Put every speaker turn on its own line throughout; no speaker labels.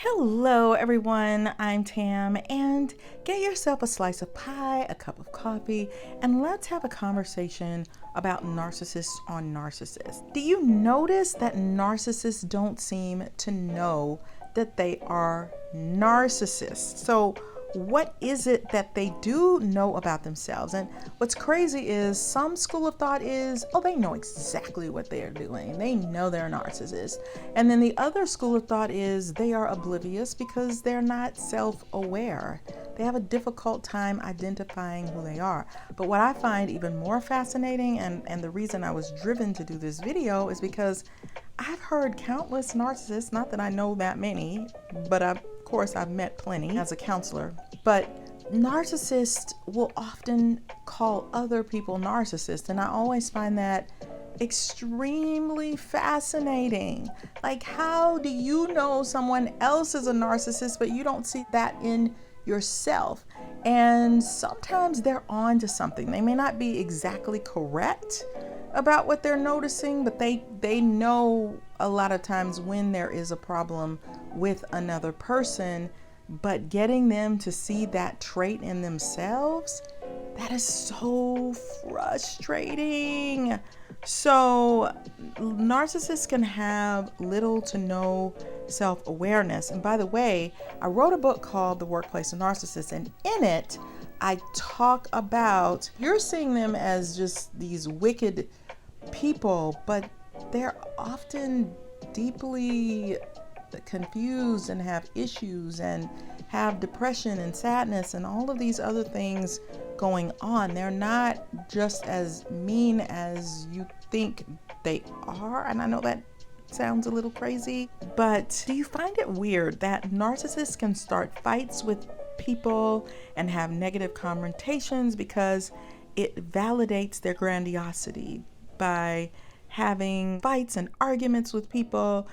Hello everyone, I'm Tam, and get yourself a slice of pie, a cup of coffee, and let's have a conversation about narcissists on narcissists. Do you notice that narcissists don't seem to know that they are narcissists? So what is it that they do know about themselves? And what's crazy is some school of thought is, oh, they know exactly what they're doing. They know they're a narcissist. And then the other school of thought is they are oblivious because they're not self-aware. They have a difficult time identifying who they are. But what I find even more fascinating, and the reason I was driven to do this video, is because I've heard countless narcissists, not that I know that many, but of course I've met plenty as a counselor, but narcissists will often call other people narcissists, and I always find that extremely fascinating. Like, how do you know someone else is a narcissist but you don't see that in yourself? And sometimes they're on to something. They may not be exactly correct about what they're noticing, but they know a lot of times when there is a problem with another person. But getting them to see that trait in themselves, that is so frustrating. So narcissists can have little to no self-awareness. And by the way, I wrote a book called The Workplace NaRCISSiST, and in it I talk about, you're seeing them as just these wicked people, but they're often deeply confused and have issues and have depression and sadness and all of these other things going on. They're not just as mean as you think they are. And I know that sounds a little crazy, but do you find it weird that narcissists can start fights with people and have negative confrontations because it validates their grandiosity by having fights and arguments with people?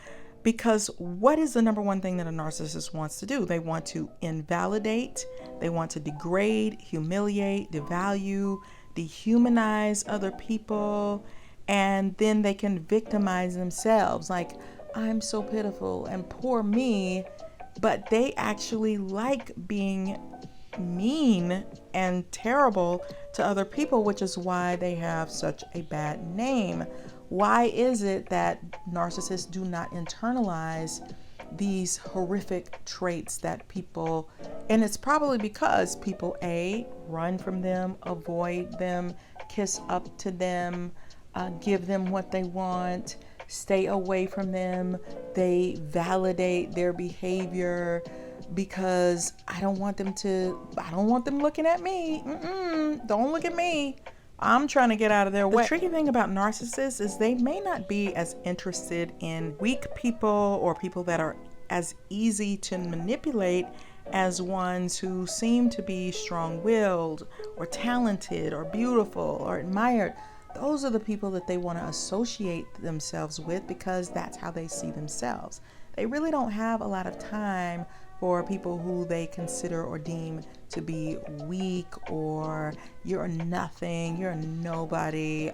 Because what is the number one thing that a narcissist wants to do? They want to invalidate, they want to degrade, humiliate, devalue, dehumanize other people, and then they can victimize themselves. Like, I'm so pitiful and poor me, but they actually like being mean and terrible to other people, which is why they have such a bad name. Why is it that narcissists do not internalize these horrific traits that people, and it's probably because people A, run from them, avoid them, kiss up to them, give them what they want, stay away from them. They validate their behavior because I don't want them looking at me. Don't look at me. I'm trying to get out of their way. The tricky thing about narcissists is they may not be as interested in weak people or people that are as easy to manipulate as ones who seem to be strong-willed or talented or beautiful or admired. Those are the people that they want to associate themselves with because that's how they see themselves. They really don't have a lot of time for people who they consider or deem to be weak, or you're nothing, you're nobody.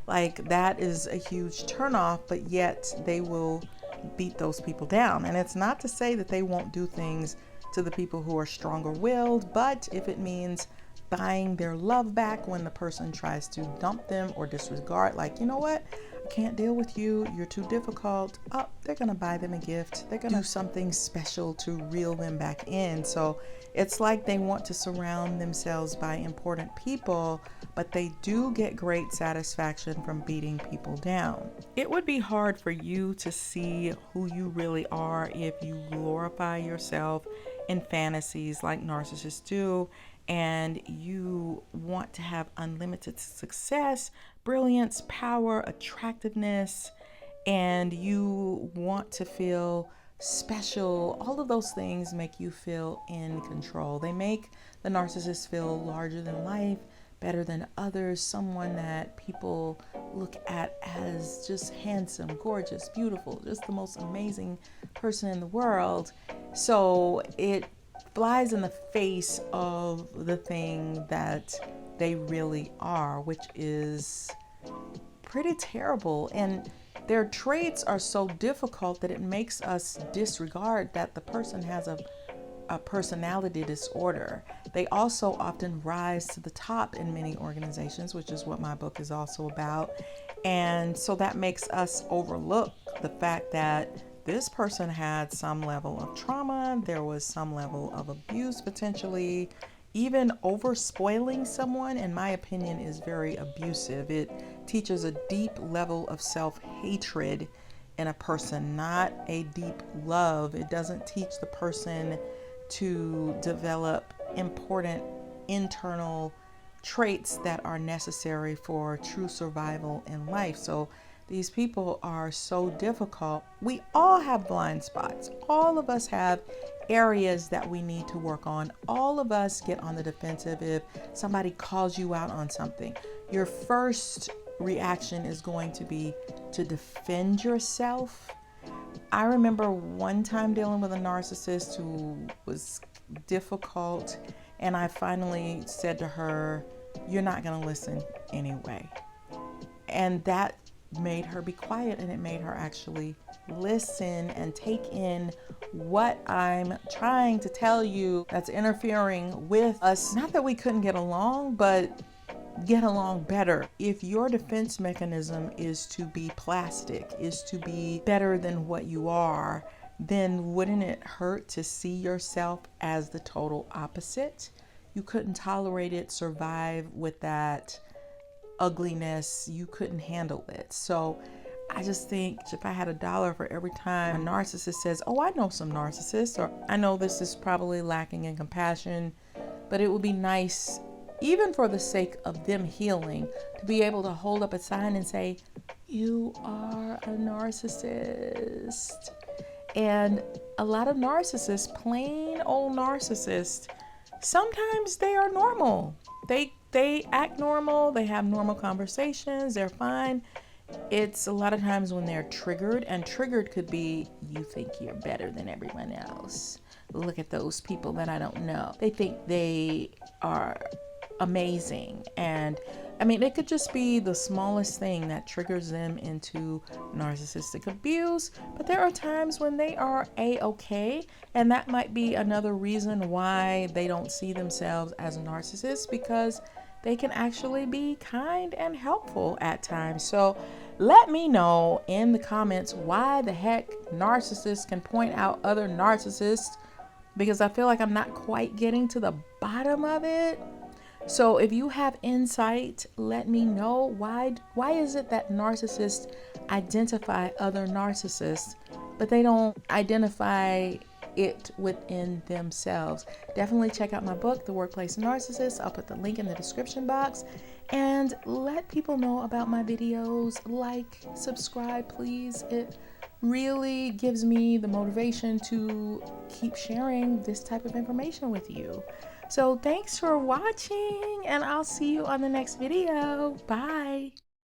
Like, that is a huge turnoff, but yet they will beat those people down. And it's not to say that they won't do things to the people who are stronger willed, but if it means buying their love back when the person tries to dump them or disregard, like, you know what, I can't deal with you, you're too difficult, they're gonna buy them a gift, they're gonna do something special to reel them back in. So it's like they want to surround themselves by important people, but they do get great satisfaction from beating people down. It would be hard for you to see who you really are if you glorify yourself in fantasies like narcissists do, and you want to have unlimited success, brilliance, power, attractiveness, and you want to feel special. All of those things make you feel in control. They make the narcissist feel larger than life, better than others, someone that people look at as just handsome, gorgeous, beautiful, just the most amazing person in the world. So it flies in the face of the thing that they really are, which is pretty terrible. And their traits are so difficult that it makes us disregard that the person has a personality disorder. They also often rise to the top in many organizations, which is what my book is also about. And so that makes us overlook the fact that this person had some level of trauma, there was some level of abuse potentially. Even over spoiling someone, in my opinion, is very abusive. It teaches a deep level of self-hatred in a person, not a deep love. It doesn't teach the person to develop important internal traits that are necessary for true survival in life. So these people are so difficult. We all have blind spots. All of us have areas that we need to work on. All of us get on the defensive if somebody calls you out on something. Your first reaction is going to be to defend yourself. I remember one time dealing with a narcissist who was difficult, and I finally said to her, "You're not going to listen anyway." And that made her be quiet, and it made her actually listen and take in what I'm trying to tell you that's interfering with us. Not that we couldn't get along, but get along better. If your defense mechanism is to be plastic, is to be better than what you are, then wouldn't it hurt to see yourself as the total opposite? You couldn't tolerate it, survive with that ugliness. You couldn't handle it. So I just think if I had $1 for every time a narcissist says, "Oh, I know some narcissists," or "I know this is probably lacking in compassion," but it would be nice, even for the sake of them healing, to be able to hold up a sign and say, "You are a narcissist." And a lot of narcissists, plain old narcissists, sometimes they are normal. They act normal, they have normal conversations, they're fine. It's a lot of times when they're triggered, and triggered could be, you think you're better than everyone else. Look at those people that I don't know. They think they are amazing. And I mean, it could just be the smallest thing that triggers them into narcissistic abuse. But there are times when they are a-okay, and that might be another reason why they don't see themselves as a narcissist, because they can actually be kind and helpful at times. So let me know in the comments why the heck narcissists can point out other narcissists, because I feel like I'm not quite getting to the bottom of it. So if you have insight, let me know why is it that narcissists identify other narcissists, but they don't identify it within themselves. Definitely check out my book, The Workplace Narcissist. I'll put the link in the description box, and let people know about my videos. Like, subscribe, please. It really gives me the motivation to keep sharing this type of information with you. So thanks for watching, and I'll see you on the next video. Bye.